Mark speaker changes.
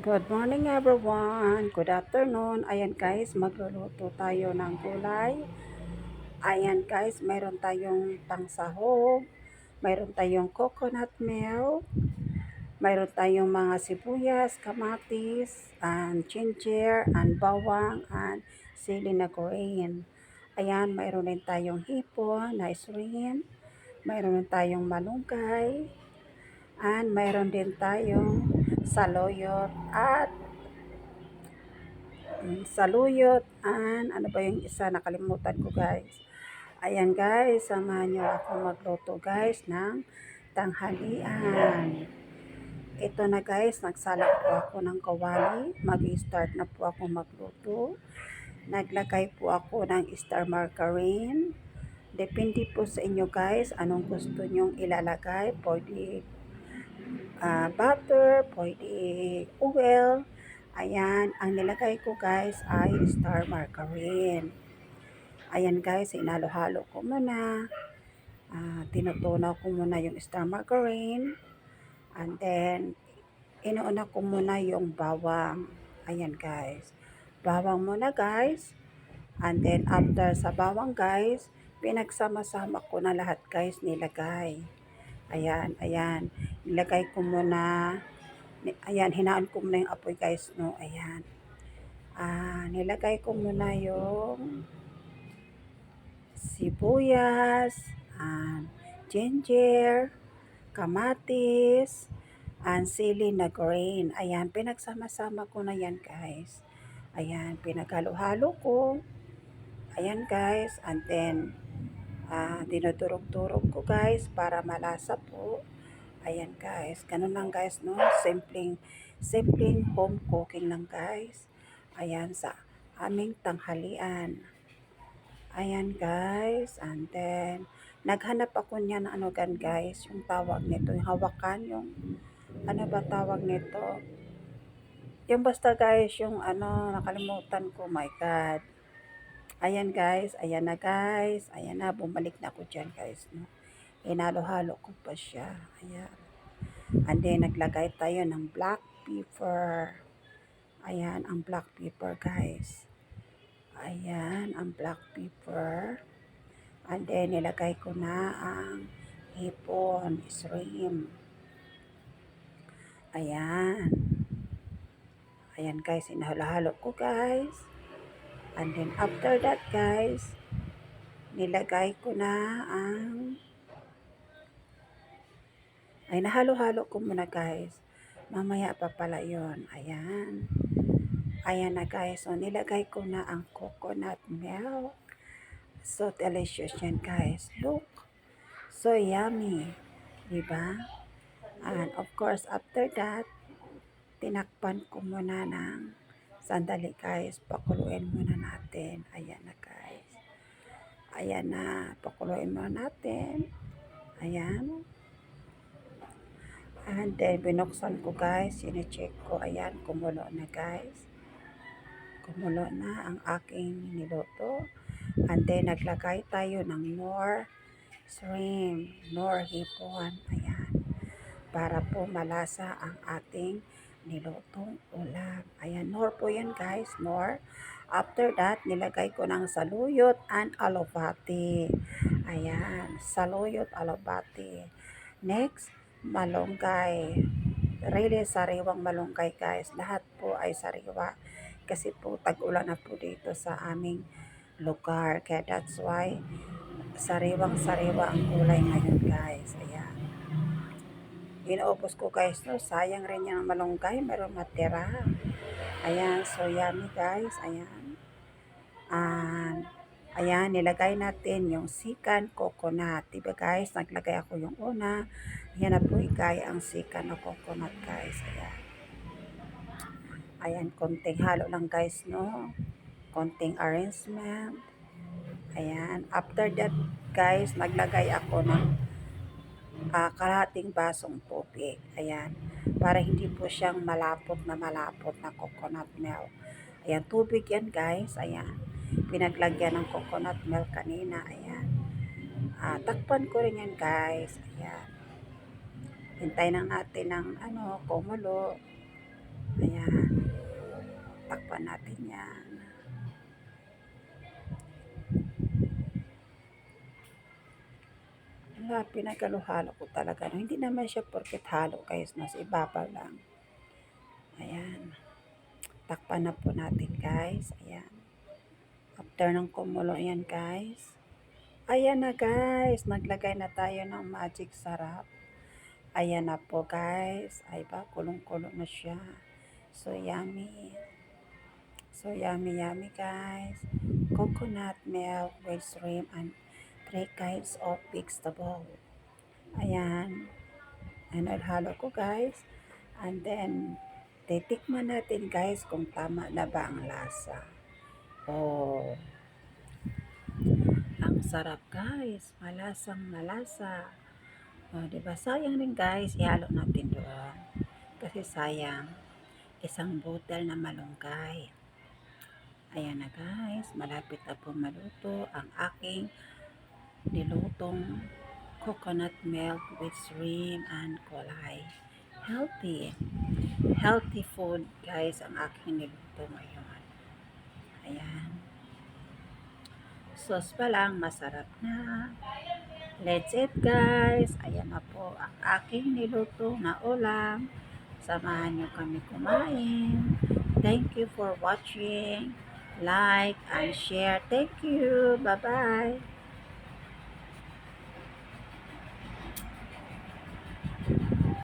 Speaker 1: Good morning everyone. Good afternoon. Ayan guys, magluluto tayo ng gulay. Ayan guys, mayroon tayong pangsahog, mayroon tayong coconut milk, mayroon tayong mga sibuyas, kamatis, and ginger, and bawang, and sili na green. Ayan, mayroon din tayong hipon na shrimp, mayroon din tayong malunggay, and mayroon din tayong saluyot at saluyot, and ano ba yung isa, nakalimutan ko guys. Ayan guys, samahan nyo ako magluto guys ng tanghalian. Ito na guys, nagsalak po ako ng kawali. Mag-start na po ako magluto. Naglagay po ako ng star margarine. Depende po sa inyo guys, anong gusto nyong ilalagay. Pwede butter, pwede oil. Ayan, ang nilagay ko guys ay star margarine. Ayan guys, inalo-halo ko muna. Tinutunaw ko muna yung star margarine. And then, inuuna ko muna yung bawang. Ayan guys. Bawang muna guys. And then, after sa bawang guys, pinagsama-sama ko na lahat guys nilagay. Ayan, ayan. Nilagay ko muna. Ayan, hinaan ko muna yung apoy guys, no. Ayan. Nilagay ko muna yung sibuyas, ginger, kamatis, and sili na green. Ayan, pinagsama-sama ko na yan guys. Ayan, pinaghalo-halo ko. Ayan guys, and then, dinudurog-durog ko guys para malasa po. Ayan guys, ganun lang guys, no? Simpleng home cooking lang guys. Ayan, sa aming tanghalian. Ayan guys, and then, naghanap ako niya ng ano gan guys, yung tawag nito, yung hawakan, yung, ano ba tawag nito? Yung basta guys, yung ano, nakalimutan ko, my God. Ayan guys, ayan na guys, ayan na, bumalik na ako dyan guys, no? Hinalo-halo ko pa siya, ayan. And then, naglagay tayo ng black pepper. Ayan, ang black pepper guys. Ayan, ang black pepper. And then, nilagay ko na ang hipon, shrimp. Ayan. Ayan guys, inahalo-halo ko guys. And then, after that guys, nilagay ko na ang, ay nahalo-halo ko muna guys. Mamaya pa pala yun. Ayan. Ayan na guys. So, nilagay ko na ang coconut milk. So, delicious yan guys. Look. So, yummy. Diba? And of course, after that, tinakpan ko muna ng sandali guys. Pakuluin muna natin. Ayan na guys. Ayan na. Pakuluin muna natin. Ayan. And then, binuksan ko guys. Sine-check ko. Ayan, kumulo na guys. Kumulo na ang aking niluto. And then, naglagay tayo ng more shrimp, more hipon. Ayan. Para po malasa ang ating nilutong ulam. Ayan, more po yan guys, more. After that, nilagay ko ng saluyot and alobati. Ayan, saluyot, alobati. Next, malunggay. Really, sariwang malunggay guys. Lahat po ay sariwa. Kasi po, tag-ulan na po dito sa aming lugar. Kaya that's why, sariwang-sariwa ang gulay ngayon guys. Ayan. Inaubos ko guys, no? Sayang rin yung malunggay. Meron matira. Ayan, so yummy guys. Ayan. And, ayan, nilagay natin yung sikan coconut. Diba guys, naglagay ako yung una. Ayan na po ikay ang sikan na coconut guys. Ayan. Ayan, konting halo lang guys, no? Konting arrangement. Ayan. After that guys, naglagay ako ng kalahating basong tubig. Ayan. Para hindi po siyang malapot na coconut milk. Ayan, tubig yan guys. Ayan. Pinaglagyan ng coconut milk kanina. Ayan. Takpan ko rin yan guys. Ayan. Hintayin lang natin ng kumulo. Ayan. natin yan. Wala, pinagalo-halo ko talaga. No? Hindi naman siya porket halo guys, nasa ibabaw lang. Ayan. Takpan na po natin guys. Ayan. After ng kumulo yan guys. Ayan na guys. Naglagay na tayo ng magic sarap. Ayan na po guys. Ay ba, kulong-kulo na siya. So yummy. So yummy guys. Coconut milk with shrimp and 3 kinds of vegetable. Ayan. Halo ko guys. And then, titikman natin guys kung tama na ba ang lasa. Oh, ang sarap guys. Malasang malasa. Oh, diba? Sayang rin guys. Ihalo natin doon. Kasi sayang. Isang butel na malunggay. Ayan na guys. Malapit na po maluto ang aking nilutong coconut milk with shrimp and kulay. Healthy food guys ang aking niluto ngayon. Ayan. Sauce pa lang, masarap na. Let's eat guys. Ayan na po ang aking niluto na ulam. Samahan nyo kami kumain. Thank you for watching. Like and share. Thank you. Bye-bye.